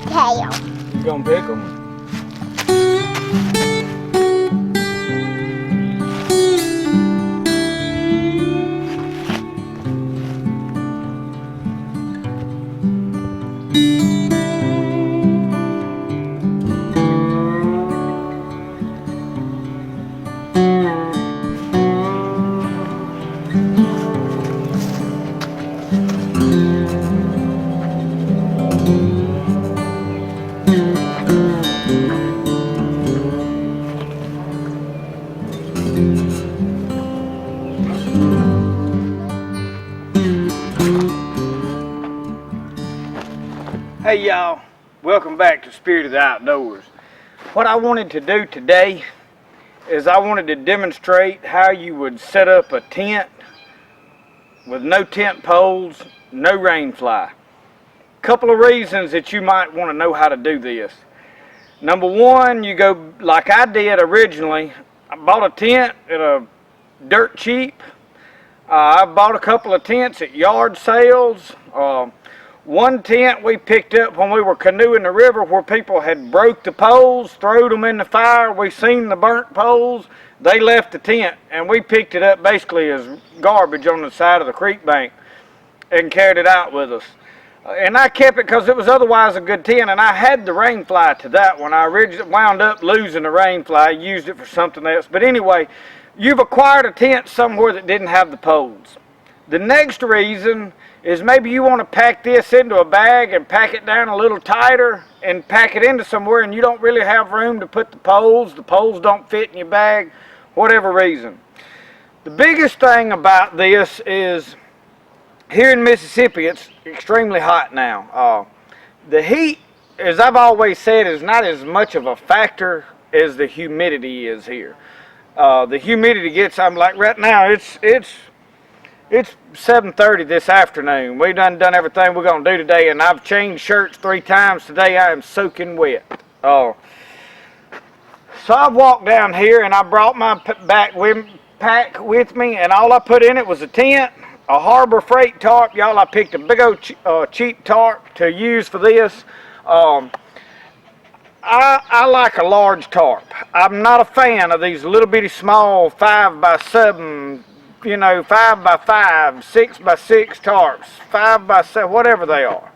tail. You gonna pick them? Hey y'all, welcome back to Spirit of the Outdoors. What I wanted to do today is I wanted to demonstrate how you would set up a tent with no tent poles, no rainfly. Couple of reasons that you might want to know how to do this. Number one, you go like I did originally. I bought a tent at a dirt cheap. I bought a couple of tents at yard sales. One tent we picked up when we were canoeing the river where people had broke the poles, throwed them in the fire. We seen the burnt poles. They left the tent and we picked it up basically as garbage on the side of the creek bank and carried it out with us. And I kept it because it was otherwise a good tent, and I had the rainfly to that one. I originally wound up losing the rainfly, used it for something else. But anyway, you've acquired a tent somewhere that didn't have the poles. The next reason is maybe you want to pack this into a bag and pack it down a little tighter and pack it into somewhere and you don't really have room to put the poles don't fit in your bag, whatever reason. The biggest thing about this is here in Mississippi it's extremely hot now. The heat, as I've always said, is not as much of a factor as the humidity is here. The humidity gets, I'm like right now, it's 7:30 this afternoon. We've done everything we're going to do today, and I've changed shirts 3 times today. I am soaking wet. So I walked down here, and I brought my pack with me, and all I put in it was a tent, a Harbor Freight tarp. Y'all, I picked a big old cheap tarp to use for this. I like a large tarp. I'm not a fan of these little bitty small 5x7, 5x5, 6x6 tarps, 5x7, whatever they are.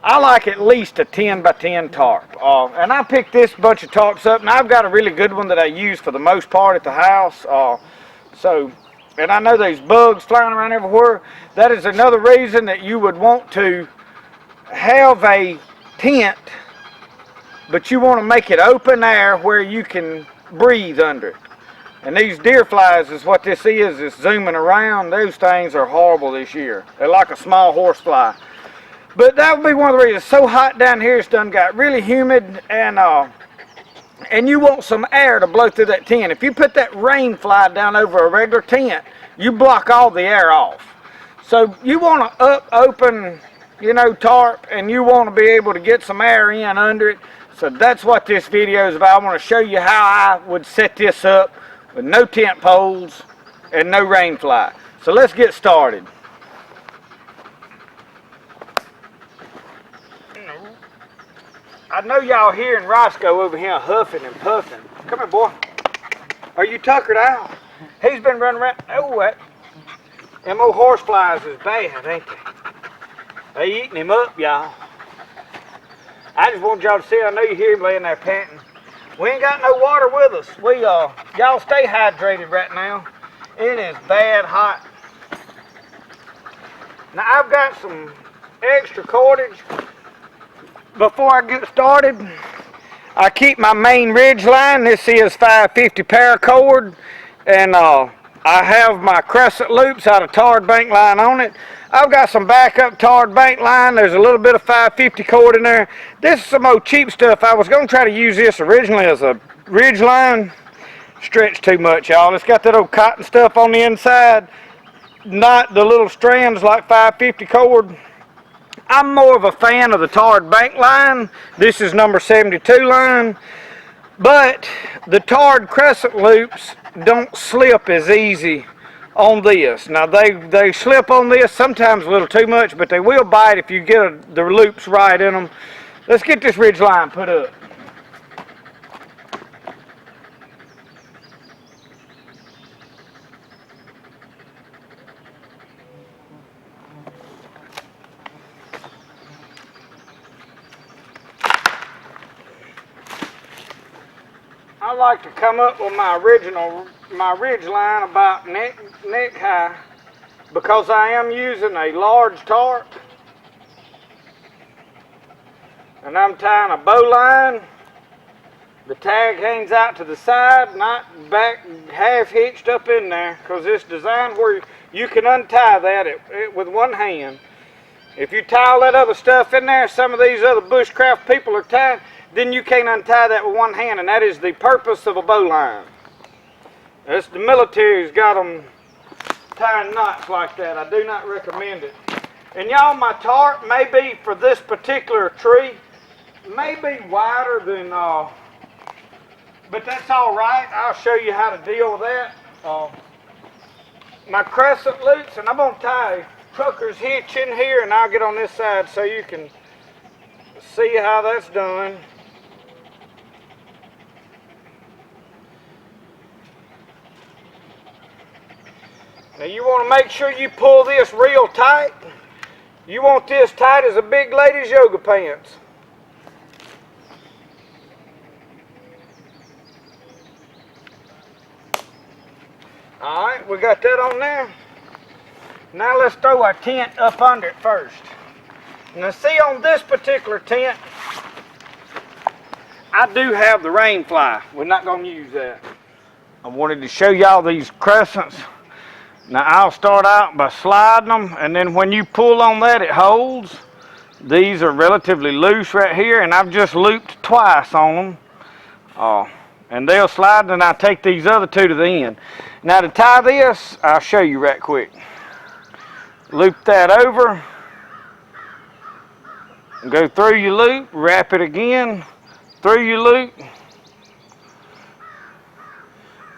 I like at least a 10x10 tarp. And I picked this bunch of tarps up, and I've got a really good one that I use for the most part at the house. And I know there's bugs flying around everywhere. That is another reason that you would want to have a tent, but you want to make it open air where you can breathe under it. And these deer flies is what this is. It's zooming around. Those things are horrible this year. They're like a small horsefly. But that would be one of the reasons. It's so hot down here, it's done got really humid, and you want some air to blow through that tent. If you put that rain fly down over a regular tent, you block all the air off. So you want to open, tarp, and you want to be able to get some air in under it. So that's what this video is about. I want to show you how I would set this up with no tent poles and no rainfly. So let's get started. I know y'all hearing Roscoe over here huffing and puffing. Come here, boy. Are you tuckered out? He's been running around. Oh, them old horseflies is bad, ain't they? They eating him up, y'all. I just want y'all to see. I know you hear him laying there panting. We ain't got no water with us. Y'all stay hydrated right now. It is bad hot. Now I've got some extra cordage. Before I get started, I keep my main ridge line. This is 550 paracord, and I have my crescent loops out of tarred bank line on it. I've got some backup tarred bank line. There's a little bit of 550 cord in there. This is some old cheap stuff. I was going to try to use this originally as a ridge line. Stretched too much, y'all. It's got that old cotton stuff on the inside, not the little strands like 550 cord. I'm more of a fan of the tarred bank line. This is number 72 line. But the tarred crescent loops don't slip as easy on this. Now they slip on this sometimes a little too much, but they will bite if you get the loops right in them. Let's get this ridge line put up. I like to come up with my ridge line about neck high, because I am using a large tarp, and I'm tying a bow line. The tag hangs out to the side, not back half hitched up in there, because it's designed where you can untie that with one hand. If you tie all that other stuff in there, some of these other bushcraft people are tying, then you can't untie that with one hand, and that is the purpose of a bow line. That's the military's got them tying knots like that. I do not recommend it. And y'all, my tarp may be, for this particular tree, may be wider than, but that's all right. I'll show you how to deal with that. My crescent loops, and I'm going to tie a trucker's hitch in here, and I'll get on this side so you can see how that's done. Now you want to make sure you pull this real tight. You want this tight as a big lady's yoga pants. Alright, we got that on there. Now let's throw our tent up under it first. Now see, on this particular tent, I do have the rainfly. We're not going to use that. I wanted to show y'all these crescents. Now I'll start out by sliding them, and then when you pull on that, it holds. These are relatively loose right here, and I've just looped twice on them. And they'll slide, and I take these other two to the end. Now to tie this, I'll show you right quick. Loop that over, go through your loop, wrap it again, through your loop.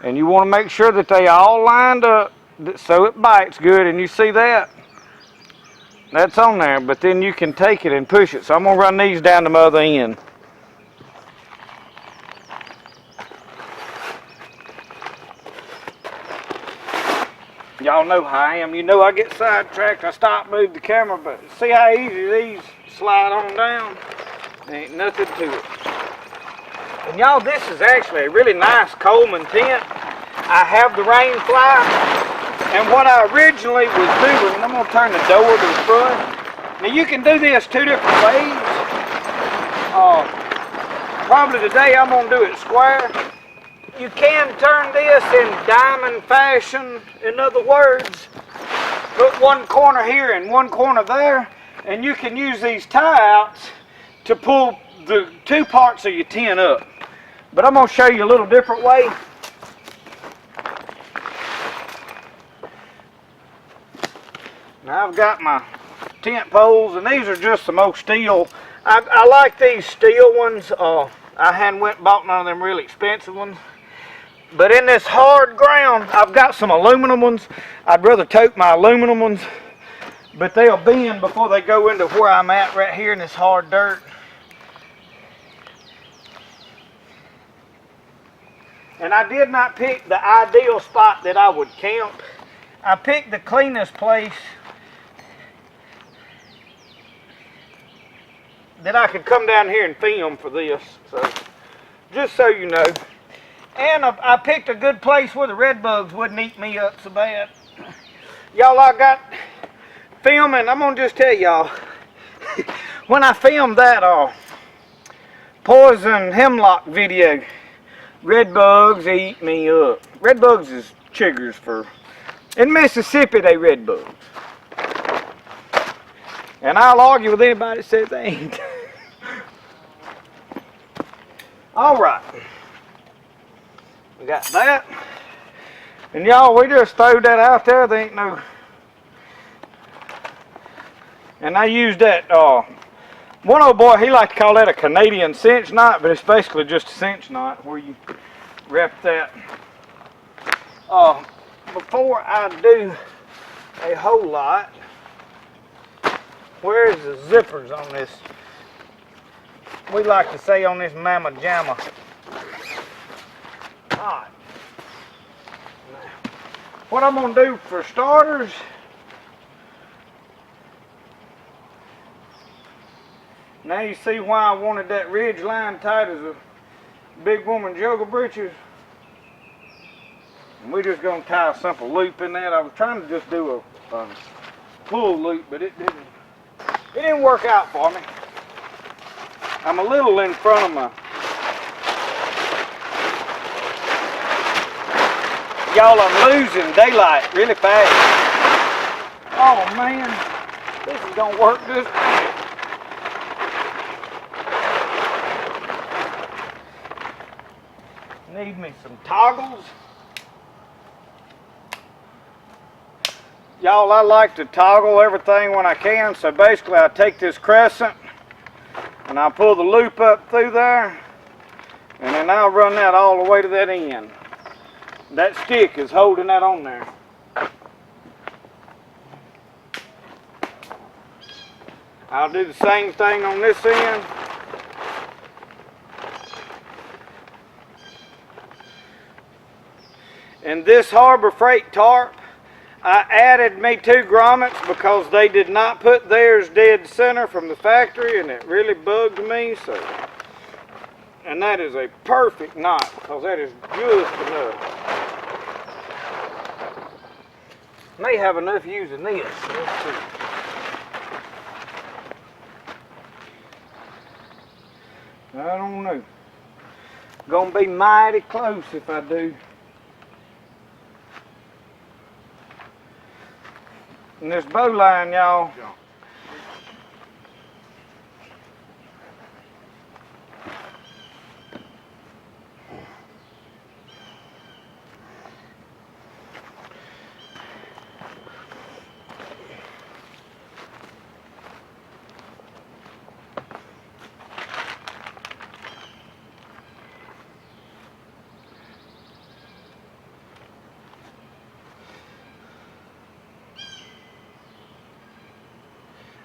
And you want to make sure that they all lined up so it bites good, and you see that? That's on there, but then you can take it and push it. So I'm going to run these down to the other end. Y'all know how I am. You know I get sidetracked. I stop, move the camera, but see how easy these slide on down? There ain't nothing to it. And y'all, this is actually a really nice Coleman tent. I have the rainfly. And what I originally was doing, and I'm going to turn the door to the front. Now you can do this two different ways. Probably today I'm going to do it square. You can turn this in diamond fashion. In other words, put one corner here and one corner there, and you can use these tie-outs to pull the two parts of your tent up. But I'm going to show you a little different way. Now I've got my tent poles, and these are just some old steel. I like these steel ones. I hadn't went and bought none of them really expensive ones. But in this hard ground, I've got some aluminum ones. I'd rather tote my aluminum ones, but they'll bend before they go into where I'm at right here in this hard dirt. And I did not pick the ideal spot that I would camp. I picked the cleanest place that I could come down here and film for this. So, just so you know. And I picked a good place where the red bugs wouldn't eat me up so bad. Y'all, I got filming. I'm going to just tell y'all. When I filmed that poison hemlock video, red bugs eat me up. Red bugs is chiggers for... In Mississippi, they red bugs. And I'll argue with anybody that says they ain't. All right. We got that. And y'all, we just throwed that out there. There ain't no... And I used that, one old boy, he liked to call that a Canadian cinch knot, but it's basically just a cinch knot where you wrap that. Before I do a whole lot, where's the zippers on this? we like to say on this mamma jamma. Alright. What I'm going to do for starters, now you see why I wanted that ridge line tight as a big woman jogger breeches. And we're just going to tie a simple loop in that. I was trying to just do a pull loop, but it didn't work out for me. I'm a little in front of my... Y'all, I'm losing daylight really fast. Oh man, this is gonna work just great. Need me some toggles. Y'all, I like to toggle everything when I can, so basically I take this crescent and I pull the loop up through there, and then I'll run that all the way to that end. That stick is holding that on there. I'll do the same thing on this end. And this Harbor Freight tarp, I added me 2 grommets because they did not put theirs dead center from the factory, and it really bugged me. So, and that is a perfect knot because that is just enough. May have enough using this. Let's see. I don't know. Gonna be mighty close if I do. And this bow line, y'all.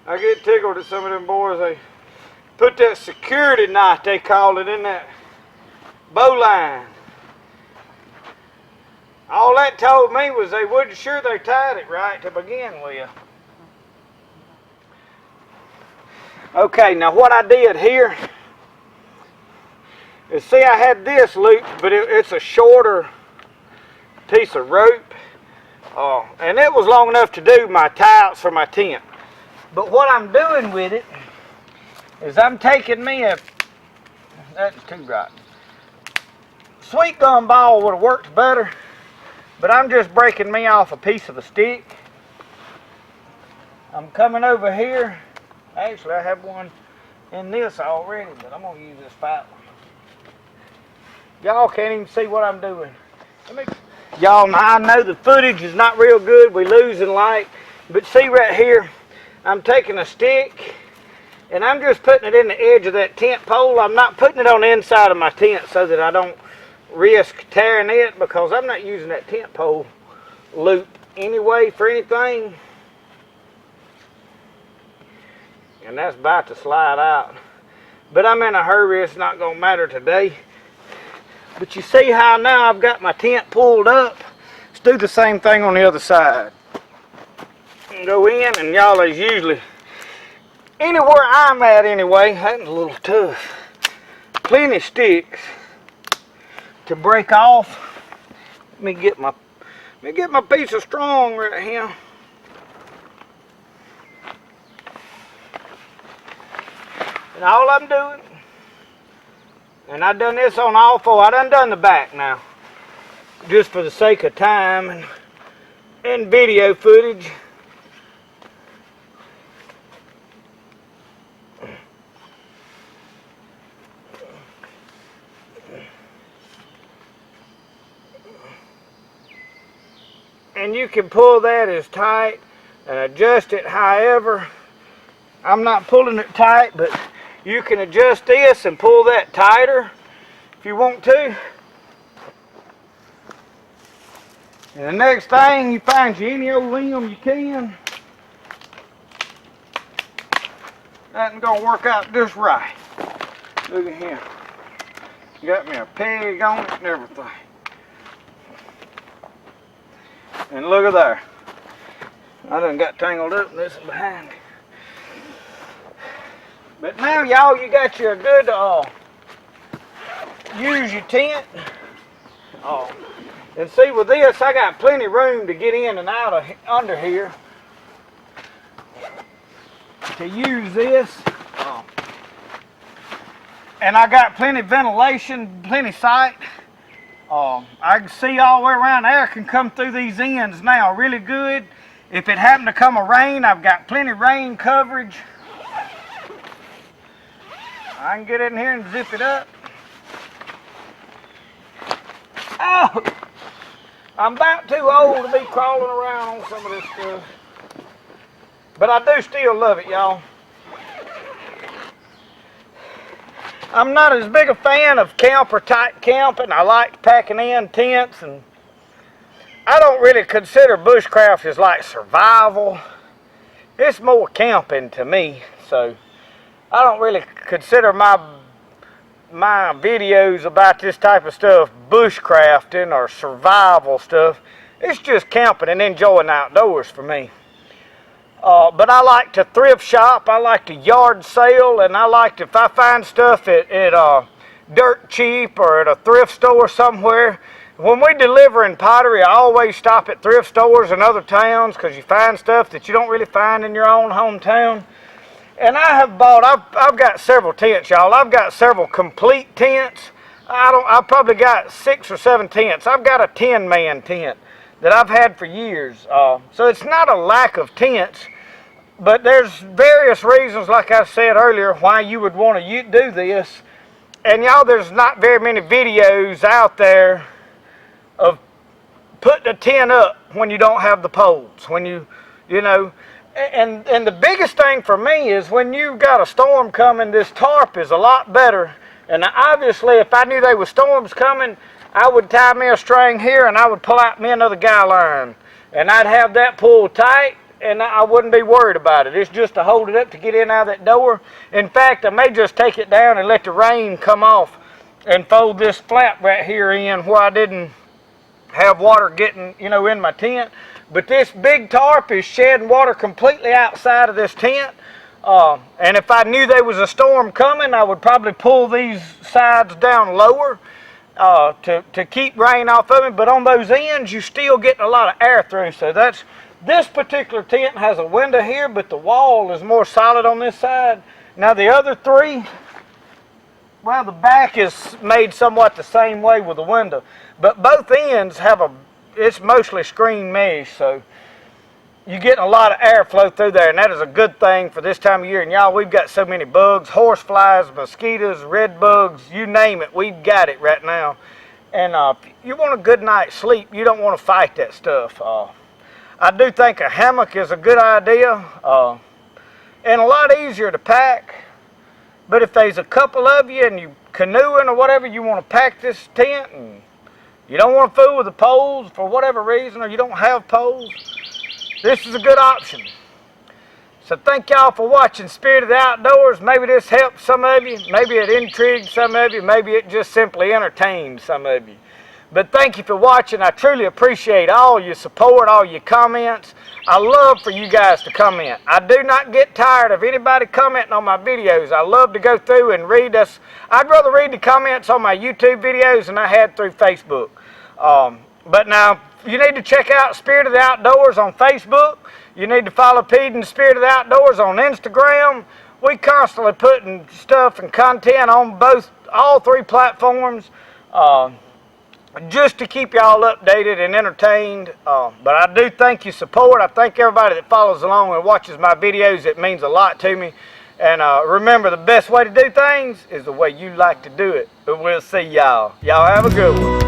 I get tickled at some of them boys. They put that security knot, they call it, in that bow line. All that told me was they wasn't sure they tied it right to begin with. Okay, now what I did here is, see, I had this loop, but it's a shorter piece of rope. And it was long enough to do my tie-outs for my tent. But what I'm doing with it is I'm taking me that's too bright. Sweet gum ball would have worked better, but I'm just breaking me off a piece of the stick. I'm coming over here. Actually, I have one in this already, but I'm going to use this fat one. Y'all can't even see what I'm doing. Y'all, I know the footage is not real good. We're losing light. But see right here, I'm taking a stick and I'm just putting it in the edge of that tent pole. I'm not putting it on the inside of my tent so that I don't risk tearing it, because I'm not using that tent pole loop anyway for anything. And that's about to slide out. But I'm in a hurry. It's not going to matter today. But you see how now I've got my tent pulled up? Let's do the same thing on the other side. Go in, and y'all, is usually anywhere I'm at anyway. That's a little tough. Plenty of sticks to break off. Let me get my piece of strong right here. And all I'm doing, and I've done this on all 4. I done the back now, just for the sake of time and video footage. And you can pull that as tight and adjust it however. I'm not pulling it tight, but you can adjust this and pull that tighter if you want to. And the next thing, you find you any old limb you can. That ain't gonna work out just right. Look at him. Got me a peg on it and everything. And look at there. I done got tangled up in this behind me. But now, y'all, you got your good, use your tent. And see, with this, I got plenty of room to get in and out of under here. To use this. And I got plenty of ventilation, plenty of sight. I can see all the way around. Air can come through these ends now really good. If it happened to come a rain, I've got plenty of rain coverage. I can get in here and zip it up. Oh! I'm about too old to be crawling around on some of this stuff. But I do still love it, y'all. I'm not as big a fan of camper type camping. I like packing in tents, and I don't really consider bushcraft as like survival. It's more camping to me, so I don't really consider my videos about this type of stuff bushcrafting or survival stuff. It's just camping and enjoying the outdoors for me. But I like to thrift shop, I like to yard sale, and I like to, if I find stuff at dirt cheap or at a thrift store somewhere. When we deliver in pottery, I always stop at thrift stores in other towns because you find stuff that you don't really find in your own hometown. And I have bought, I've got several tents, y'all. I've got several complete tents. I've probably got 6 or 7 tents. I've got a 10-man tent that I've had for years. So it's not a lack of tents, but there's various reasons, like I said earlier, why you would want to do this. And y'all, there's not very many videos out there of putting a tent up when you don't have the poles, when you know. And the biggest thing for me is when you've got a storm coming, this tarp is a lot better. And obviously, if I knew there were storms coming, I would tie me a string here and I would pull out me another guy line. And I'd have that pulled tight and I wouldn't be worried about it. It's just to hold it up to get in out of that door. In fact, I may just take it down and let the rain come off and fold this flap right here in where I didn't have water getting, in my tent. But this big tarp is shedding water completely outside of this tent. And if I knew there was a storm coming, I would probably pull these sides down lower to keep rain off of it. But on those ends, you're still getting a lot of air through. So this particular tent has a window here, but the wall is more solid on this side. Now the other 3, well, the back is made somewhat the same way with the window. But both ends have it's mostly screen mesh, so you're getting a lot of airflow through there, and that is a good thing for this time of year. And y'all, we've got so many bugs, horseflies, mosquitoes, red bugs, you name it, we've got it right now. And if you want a good night's sleep, you don't want to fight that stuff. I do think a hammock is a good idea, and a lot easier to pack. But if there's a couple of you and you canoeing or whatever, you want to pack this tent and you don't want to fool with the poles for whatever reason, or you don't have poles, this is a good option. So thank y'all for watching Spirit of the Outdoors. Maybe this helped some of you. Maybe it intrigued some of you. Maybe it just simply entertained some of you. But thank you for watching. I truly appreciate all your support, all your comments. I love for you guys to comment. I do not get tired of anybody commenting on my videos. I love to go through and read us. I'd rather read the comments on my YouTube videos than I had through Facebook. But now, you need to check out Spirit of the Outdoors on Facebook. You need to follow Pete and Spirit of the Outdoors on Instagram. We constantly putting stuff and content on all 3 platforms. Just to keep y'all updated and entertained. But I do thank you support. I thank everybody that follows along and watches my videos. It means a lot to me. And remember, the best way to do things is the way you like to do it. But we'll see y'all. Y'all have a good one.